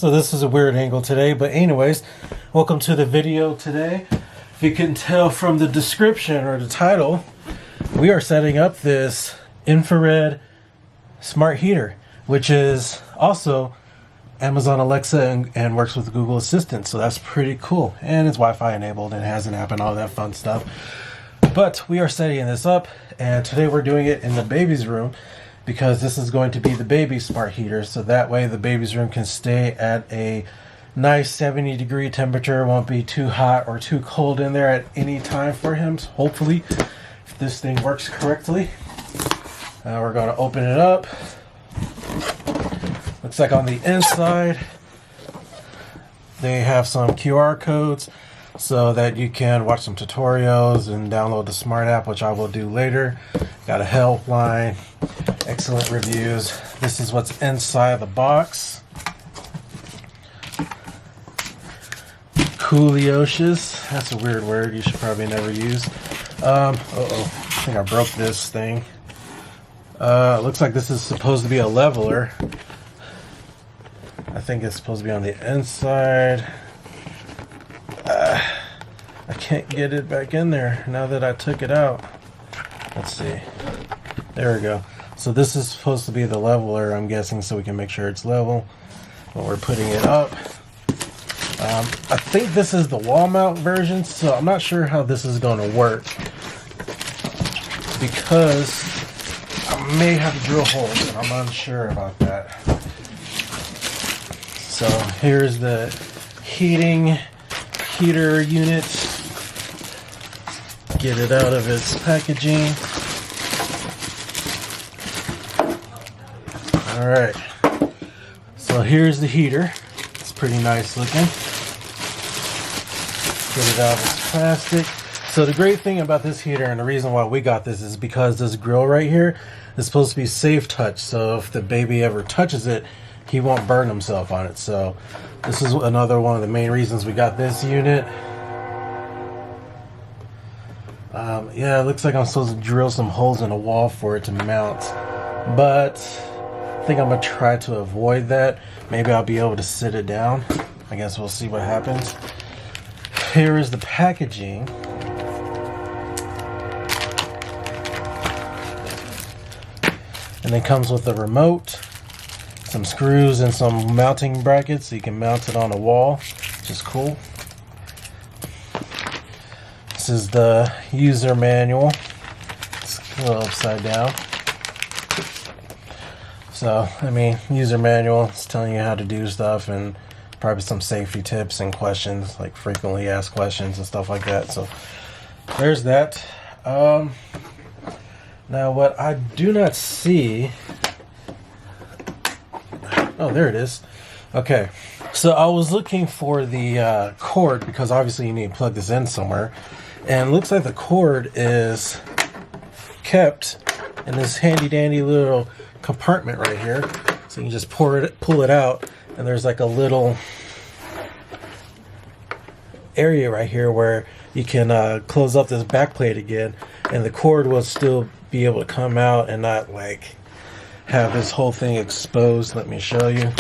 So this is a weird angle today, but anyways, welcome to the video today. If you can tell from the description or the title, we are setting up this infrared smart heater, which is also Amazon Alexa and works with Google Assistant. So that's pretty cool. And it's Wi-Fi enabled and has an app and all that fun stuff. But we are setting this up, and today we're doing it in the baby's room because this is going to be the baby smart heater. So that way the baby's room can stay at a nice 70-degree temperature. It won't be too hot or too cold in there at any time for him. So hopefully, if this thing works correctly. We're going to open it up. Looks like on the inside they have some QR codes so that you can watch some tutorials and download the smart app, which I will do later. Got a helpline, excellent reviews. This is what's inside the box. Cooliocious, that's a weird word you should probably never use. I think I broke this thing. Looks like this is supposed to be a leveler. I think it's supposed to be on the inside. I can't get it back in there now that I took it out. Let's see. There we go. So this is supposed to be the leveler, I'm guessing, so we can make sure it's level when we're putting it up. I think this is the wall mount version, so I'm not sure how this is going to work because I may have to drill holes, and I'm unsure about that. So here's the heater unit. Get it out of its packaging. Alright. So here's the heater. It's pretty nice looking. Get it out of its plastic. So the great thing about this heater, and the reason why we got this, is because this grill right here is supposed to be safe touch. So if the baby ever touches it, he won't burn himself on it. So this is another one of the main reasons we got this unit. Yeah, it looks like I'm supposed to drill some holes in the wall for it to mount, but I think I'm gonna try to avoid that. Maybe I'll be able to sit it down. I guess we'll see what happens. Here is the packaging. And it comes with a remote, some screws, and some mounting brackets so you can mount it on a wall, which is cool. This is the user manual. It's a little upside down. So, I mean, user manual is telling you how to do stuff and probably some safety tips and questions, like frequently asked questions and stuff like that. So, there's that. Now, what I do not see... Oh, there it is. Okay. So, I was looking for the cord because obviously you need to plug this in somewhere. And it looks like the cord is kept in this handy dandy little compartment right here. So you can just pull it out, and there's like a little area right here where you can close up this back plate again, and the cord will still be able to come out and not like have this whole thing exposed. Let me show you.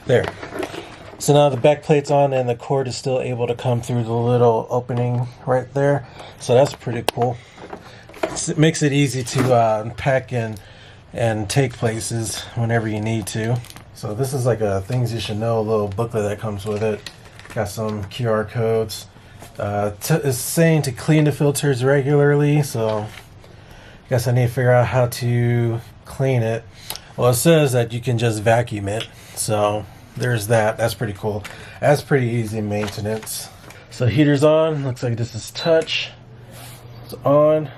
There. So now the back plate's on and the cord is still able to come through the little opening right there. So that's pretty cool. It makes it easy to pack and take places whenever you need to. So this is like a things you should know, a little booklet that comes with it. Got some QR codes. It's saying to clean the filters regularly, so I guess I need to figure out how to clean it. Well, it says that you can just vacuum it, so there's that. That's pretty cool. That's pretty easy maintenance. So heater's on. Looks like this is touch. It's on.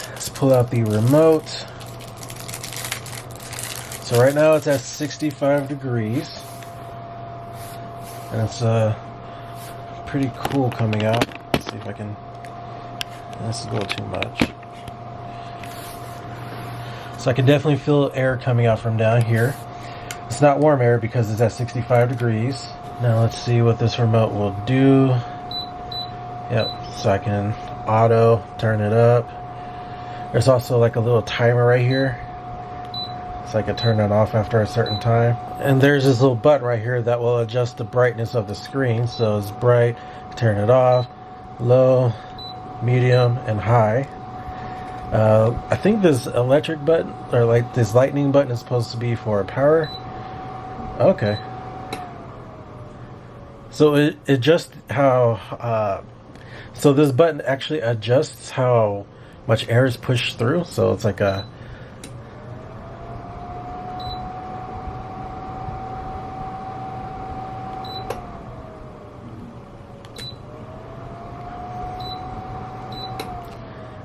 Let's pull out the remote. So right now it's at 65 degrees. And it's pretty cool coming out. Let's see if I can... This is a little too much. So I can definitely feel air coming out from down here. It's not warm air because it's at 65 degrees. Now let's see what this remote will do. Yep, so I can auto turn it up, There's also like a little timer right here, so I can turn it off after a certain time. And there's this little button right here that will adjust the brightness of the screen. So it's bright, turn it off, low, medium, and high. I think this electric button, or like this lightning button, is supposed to be for power. Okay. So it adjusts how, so this button actually adjusts how much air is pushed through. So it's like a,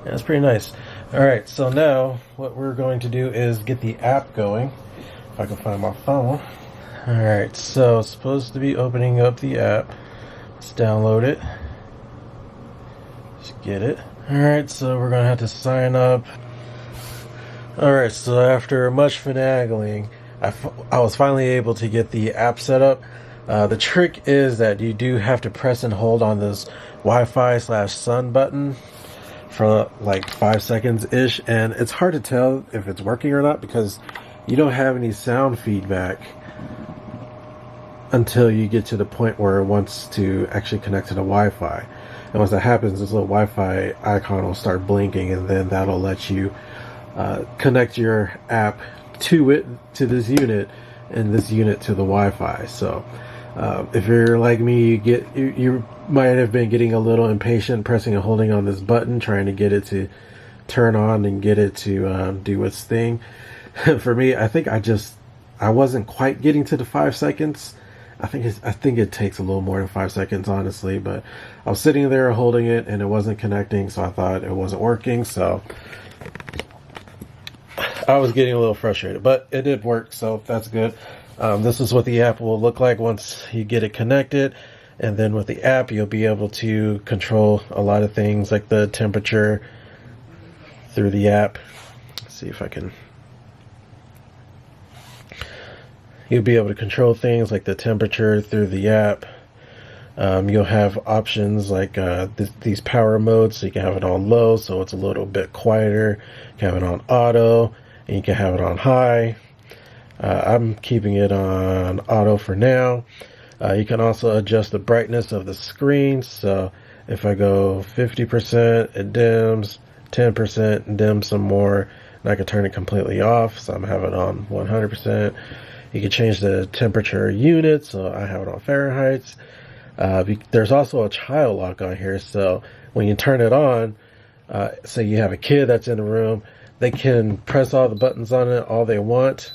yeah, that's pretty nice. Alright, so now what we're going to do is get the app going. If I can find my phone. Alright, so it's supposed to be opening up the app. Let's download it. Let's get it. Alright, so we're going to have to sign up. Alright, so after much finagling, I was finally able to get the app set up. The trick is that you do have to press and hold on this Wi-Fi/Sun button for like 5 seconds-ish, and it's hard to tell if it's working or not because you don't have any sound feedback until you get to the point where it wants to actually connect to the Wi-Fi. And once that happens, this little Wi-Fi icon will start blinking, and then that'll let you connect your app to this unit, and this unit to the Wi-Fi. So if you're like me, you might have been getting a little impatient pressing and holding on this button, trying to get it to turn on and get it to do its thing. For me, I think I wasn't quite getting to the 5 seconds. I think it takes a little more than 5 seconds, honestly, but I was sitting there holding it and it wasn't connecting, so I thought it wasn't working, so I was getting a little frustrated, but it did work, so that's good. This is what the app will look like once you get it connected, and then with the app you'll be able to control a lot of things like the temperature through the app. Let's see if I can. You'll be able to control things like the temperature through the app. You'll have options like these power modes, so you can have it on low so it's a little bit quieter. You can have it on auto, and you can have it on high. I'm keeping it on auto for now. You can also adjust the brightness of the screen, so if I go 50%, it dims, 10%, dims some more, and I can turn it completely off, so I'm having it on 100%. You can change the temperature unit, so I have it on Fahrenheit. There's also a child lock on here, so when you turn it on, say you have a kid that's in the room, they can press all the buttons on it all they want,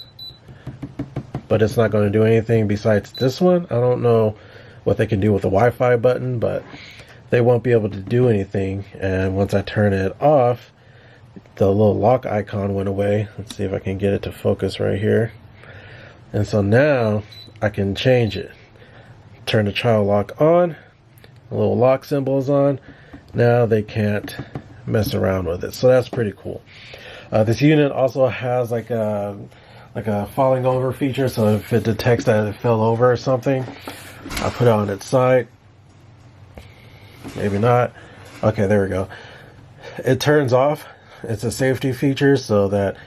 but it's not going to do anything besides this one. I don't know what they can do with the Wi-Fi button, but they won't be able to do anything. And once I turn it off, the little lock icon went away. Let's see if I can get it to focus right here. And so now I can change it. Turn the child lock on, the little lock symbol is on. Now they can't mess around with it. So that's pretty cool. This unit also has like a falling over feature, so if it detects that it fell over or something, I'll put it on its side. Maybe not. Okay, there we go. It turns off. It's a safety feature so that,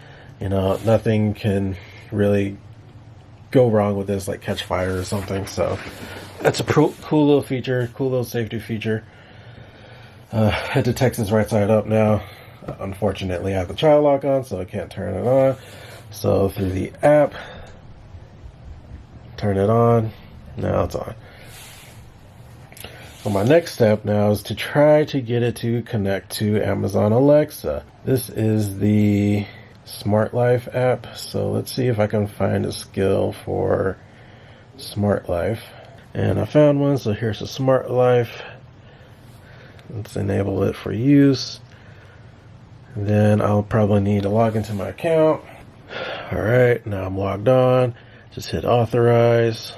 you know, nothing can really go wrong with this, like catch fire or something. So that's a cool little feature, cool little safety feature. It detects it's right side up now. Unfortunately, I have the child lock on, so I can't turn it on. So through the app, turn it on. Now it's on. So my next step now is to try to get it to connect to Amazon Alexa. This is the Smart Life app. So let's see if I can find a skill for Smart Life. And I found one, so here's the Smart Life. Let's enable it for use. And then I'll probably need to log into my account. Alright, now I'm logged on. Just hit authorize.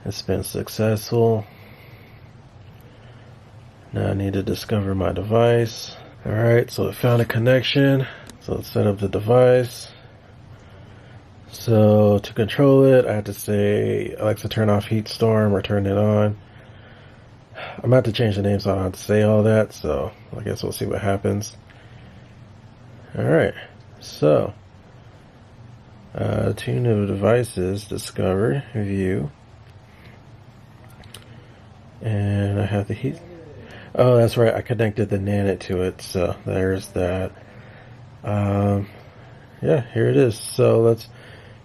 It's been successful. Now I need to discover my device. Alright, so it found a connection. So let's set up the device. So to control it, I have to say Alexa turn off heat storm or turn it on. I'm about to change the name so I don't have to say all that, so I guess we'll see what happens. Alright, so 2 new devices discovered, view, and I have the heat. Oh, that's right, I connected the Nanit to it, so there's that. Yeah, here it is. So let's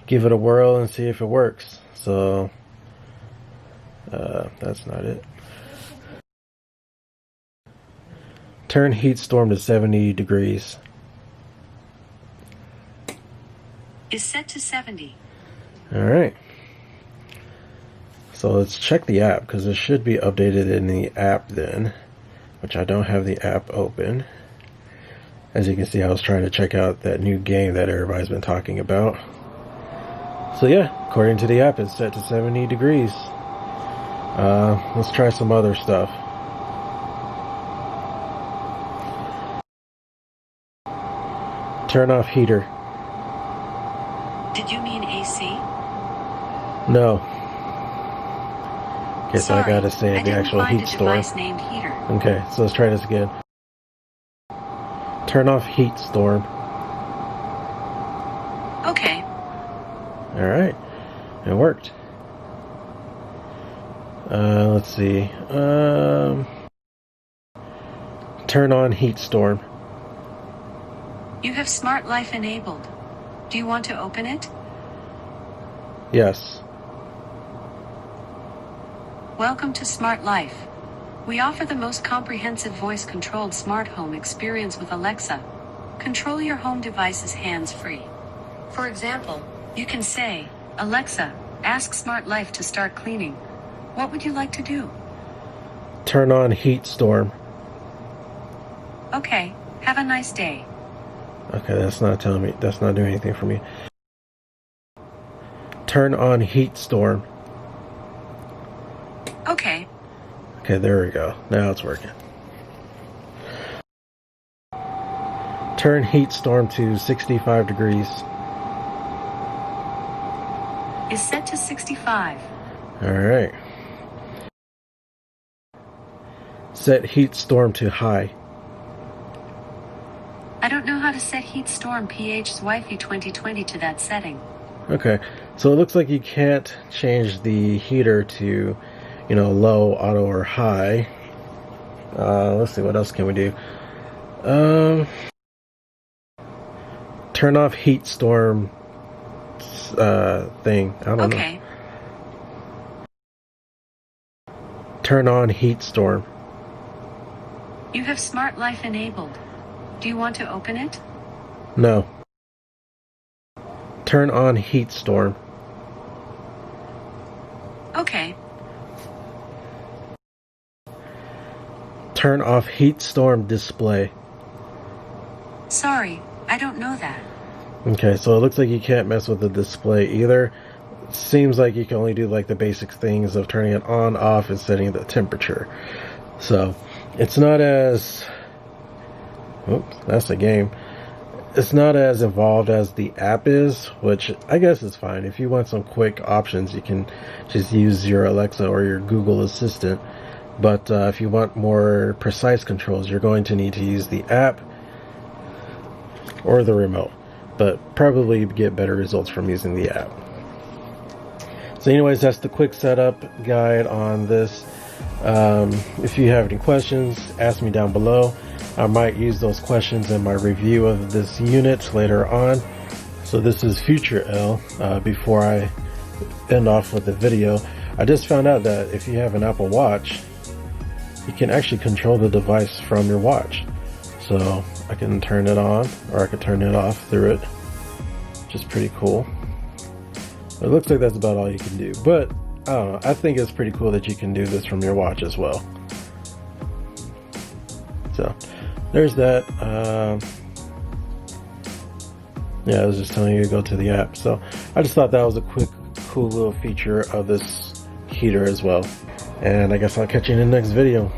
give it a whirl and see if it works. So that's not it. Turn heat storm to 70 degrees. Is set to 70. Alright. So let's check the app, because it should be updated in the app then, which I don't have the app open. As you can see, I was trying to check out that new game that everybody's been talking about. So yeah, according to the app, it's set to 70 degrees. Let's try some other stuff. Turn off heater. Did you mean AC? No. Okay, so I Sorry, gotta say the actual heat storm. Named heater. Okay, so let's try this again. Turn off heat storm. Okay. Alright, it worked. Let's see. Turn on heat storm. You have Smart Life enabled. Do you want to open it? Yes. Welcome to Smart Life. We offer the most comprehensive voice-controlled smart home experience with Alexa. Control your home devices hands-free. For example, you can say, Alexa, ask Smart Life to start cleaning. What would you like to do? Turn on heat storm. Okay, have a nice day. Okay, that's not telling me, that's not doing anything for me. Turn on heat storm. Okay. Okay, there we go. Now it's working. Turn heat storm to 65 degrees. Is set to 65. Alright. Set heat storm to high. I don't know how to set heat storm PH's Wi-Fi 2020 to that setting. Okay, so it looks like you can't change the heater to, you know, low, auto, or high. Let's see, what else can we do? Turn off heat storm thing. I don't know. Turn on heat storm. You have Smart Life enabled. Do you want to open it? No. Turn on heat storm. Okay. Turn off heat storm display. Sorry, I don't know that. Okay, so it looks like you can't mess with the display either. It seems like you can only do like the basic things of turning it on, off, and setting the temperature. So it's not as... Oops, that's the game. It's not as involved as the app is, which I guess is fine. If you want some quick options, you can just use your Alexa or your Google Assistant. But if you want more precise controls, you're going to need to use the app or the remote. But probably get better results from using the app. So anyways, that's the quick setup guide on this. If you have any questions, ask me down below. I might use those questions in my review of this unit later on. So this is Future L. Before I end off with the video, I just found out that if you have an Apple Watch, you can actually control the device from your watch. So I can turn it on or I can turn it off through it, which is pretty cool. It looks like that's about all you can do, but I don't know, I think it's pretty cool that you can do this from your watch as well. So there's that. Yeah, I was just telling you to go to the app. So I just thought that was a quick, cool little feature of this heater as well. And I guess I'll catch you in the next video.